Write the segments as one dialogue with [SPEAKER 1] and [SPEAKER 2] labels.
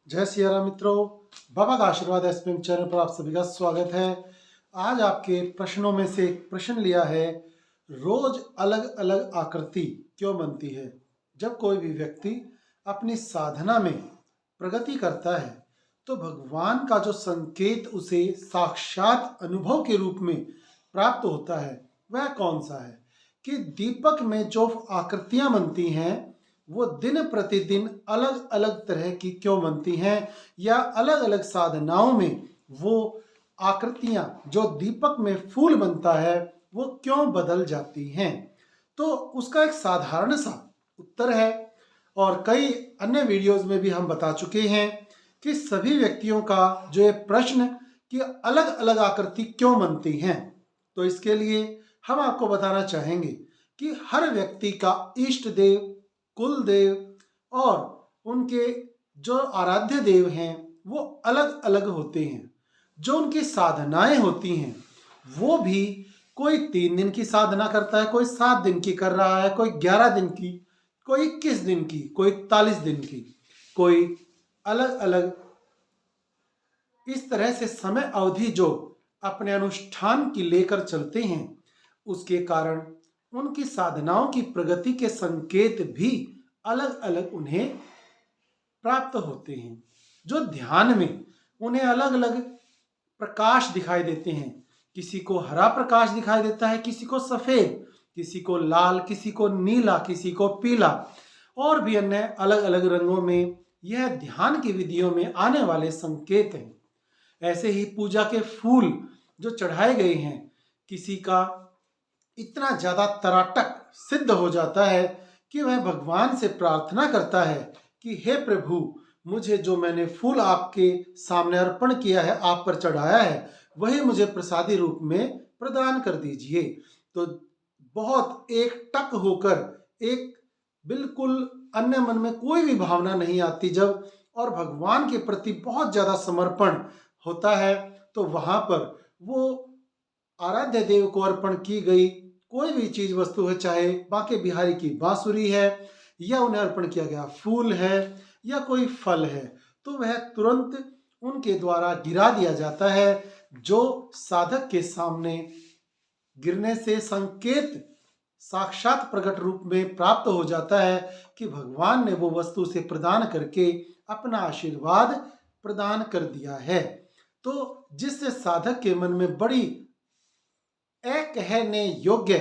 [SPEAKER 1] जय सिया राम मित्रों, बाबा का आशीर्वाद एसपीएम चैनल पर आप सभी का स्वागत है। आज आपके प्रश्नों में से एक प्रश्न लिया है, रोज अलग अलग आकृति क्यों बनती है? जब कोई भी व्यक्ति अपनी साधना में प्रगति करता है तो भगवान का जो संकेत उसे साक्षात अनुभव के रूप में प्राप्त होता है वह कौन सा है? कि दीपक में जो आकृतियां बनती हैं वो दिन प्रतिदिन अलग अलग तरह की क्यों बनती हैं, या अलग अलग साधनाओं में वो आकृतियां जो दीपक में फूल बनता है वो क्यों बदल जाती हैं? तो उसका एक साधारण सा उत्तर है, और कई अन्य वीडियोस में भी हम बता चुके हैं कि सभी व्यक्तियों का जो ये प्रश्न कि अलग अलग आकृति क्यों बनती हैं, तो इसके लिए हम आपको बताना चाहेंगे कि हर व्यक्ति का इष्ट देव, कुल देव और उनके जो आराध्य देव हैं वो अलग अलग होते हैं। जो उनकी साधनाएं होती हैं वो भी, कोई 3 दिन की साधना करता है, कोई 7 दिन की कर रहा है, कोई 11 दिन की, कोई 21 दिन की, कोई 41 दिन की, कोई अलग अलग इस तरह से समय अवधि जो अपने अनुष्ठान की लेकर चलते हैं, उसके कारण उनकी साधनाओं की प्रगति के संकेत भी अलग अलग उन्हें प्राप्त होते हैं। जो ध्यान में उन्हें अलग अलग प्रकाश दिखाई देते हैं, किसी को हरा प्रकाश दिखाई देता है, किसी को सफेद, किसी को लाल, किसी को नीला, किसी को पीला, और भी अन्य अलग अलग रंगों में यह ध्यान की विधियों में आने वाले संकेत हैं। ऐसे ही पूजा के फूल जो चढ़ाए गए हैं, किसी का इतना ज्यादा तराटक सिद्ध हो जाता है कि वह भगवान से प्रार्थना करता है कि हे प्रभु, मुझे जो मैंने फूल आपके सामने अर्पण किया है, आप पर चढ़ाया है, वही मुझे प्रसादी रूप में प्रदान कर दीजिए। तो बहुत एक टक होकर, एक बिल्कुल अन्य मन में कोई भी भावना नहीं आती जब, और भगवान के प्रति बहुत ज्यादा समर्पण होता है, तो वहां पर वो आराध्य देव को अर्पण की गई कोई भी चीज वस्तु है, चाहे बांके बिहारी की बांसुरी है, या उन्हें अर्पण किया गया फूल है, या कोई फल है, तो वह तुरंत उनके द्वारा गिरा दिया जाता है। जो साधक के सामने गिरने से संकेत साक्षात प्रकट रूप में प्राप्त हो जाता है कि भगवान ने वो वस्तु से प्रदान करके अपना आशीर्वाद प्रदान कर दिया है। तो जिससे साधक के मन में बड़ी अकहने योग्य,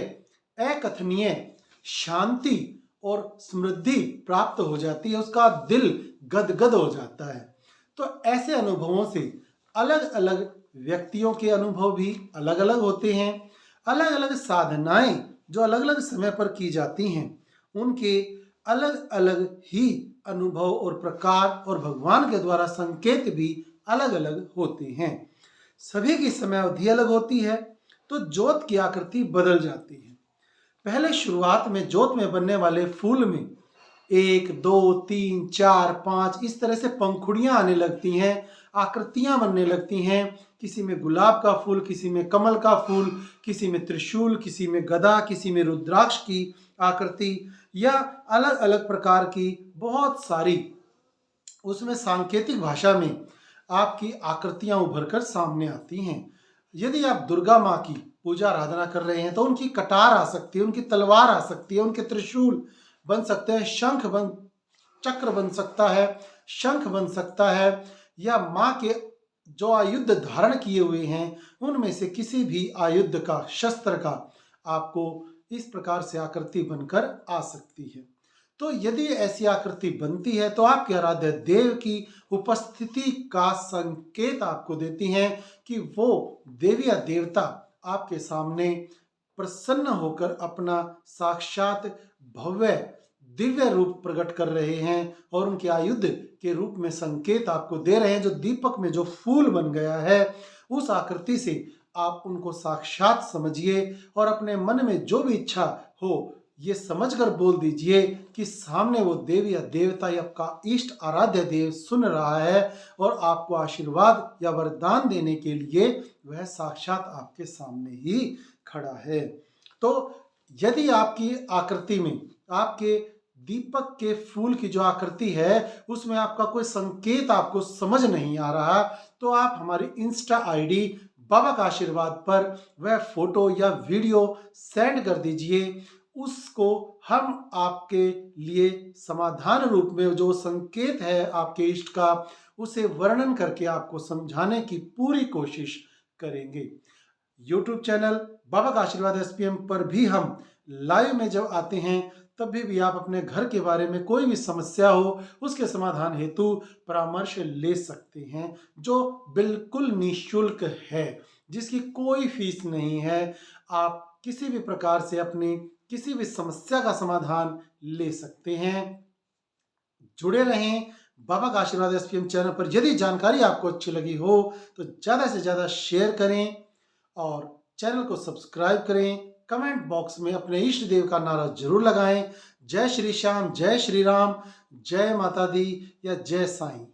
[SPEAKER 1] अकथनीय शांति और समृद्धि प्राप्त हो जाती है, उसका दिल गदगद हो जाता है। तो ऐसे अनुभवों से अलग अलग व्यक्तियों के अनुभव भी अलग अलग होते हैं। अलग अलग साधनाएं जो अलग अलग समय पर की जाती हैं, उनके अलग अलग ही अनुभव और प्रकार और भगवान के द्वारा संकेत भी अलग अलग होते हैं। सभी की समय अवधि अलग होती है, तो ज्योत की आकृति बदल जाती है। पहले शुरुआत में ज्योत में बनने वाले फूल में 1, 2, 3, 4, 5 इस तरह से पंखुड़ियां आने लगती हैं, आकृतियां बनने लगती हैं। किसी में गुलाब का फूल, किसी में कमल का फूल, किसी में त्रिशूल, किसी में गदा, किसी में रुद्राक्ष की आकृति, या अलग अलग प्रकार की बहुत सारी उसमें सांकेतिक भाषा में आपकी आकृतियां उभर कर सामने आती हैं। यदि आप दुर्गा माँ की पूजा आराधना कर रहे हैं तो उनकी कटार आ सकती है, उनकी तलवार आ सकती है, उनके त्रिशूल बन सकते हैं, शंख बन, चक्र बन सकता है, शंख बन सकता है, या माँ के जो आयुध धारण किए हुए हैं उनमें से किसी भी आयुध का, शस्त्र का आपको इस प्रकार से आकृति बनकर आ सकती है। तो यदि ऐसी आकृति बनती है तो आपके आराध्य देव की उपस्थिति का संकेत आपको देती हैं कि वो देवी या देवता आपके सामने प्रसन्न होकर अपना साक्षात भव्य दिव्य रूप प्रकट कर रहे हैं, और उनके आयुध के रूप में संकेत आपको दे रहे हैं। जो दीपक में जो फूल बन गया है, उस आकृति से आप उनको साक्षात समझिए, और अपने मन में जो भी इच्छा हो ये समझकर बोल दीजिए कि सामने वो देव या देवता या आपका इष्ट आराध्य देव सुन रहा है, और आपको आशीर्वाद या वरदान देने के लिए वह साक्षात आपके सामने ही खड़ा है। तो यदि आपकी आकृति में, आपके दीपक के फूल की जो आकृति है उसमें आपका कोई संकेत आपको समझ नहीं आ रहा, तो आप हमारी इंस्टा आईडी बाबा का आशीर्वाद पर वह फोटो या वीडियो सेंड कर दीजिए। उसको हम आपके लिए समाधान रूप में जो संकेत है आपके इष्ट का, उसे वर्णन करके आपको समझाने की पूरी कोशिश करेंगे। यूट्यूब चैनल बाबा का आशीर्वाद एसपीएम पर भी हम लाइव में जब आते हैं तब भी आप अपने घर के बारे में कोई भी समस्या हो उसके समाधान हेतु परामर्श ले सकते हैं, जो बिल्कुल निःशुल्क है, जिसकी कोई फीस नहीं है। आप किसी भी प्रकार से अपनी किसी भी समस्या का समाधान ले सकते हैं। जुड़े रहें बाबा का आशीर्वाद एसपीएम चैनल पर। यदि जानकारी आपको अच्छी लगी हो तो ज़्यादा से ज़्यादा शेयर करें और चैनल को सब्सक्राइब करें। कमेंट बॉक्स में अपने इष्ट देव का नारा जरूर लगाएं। जय श्री श्याम, जय श्री राम, जय माता दी या जय साईं।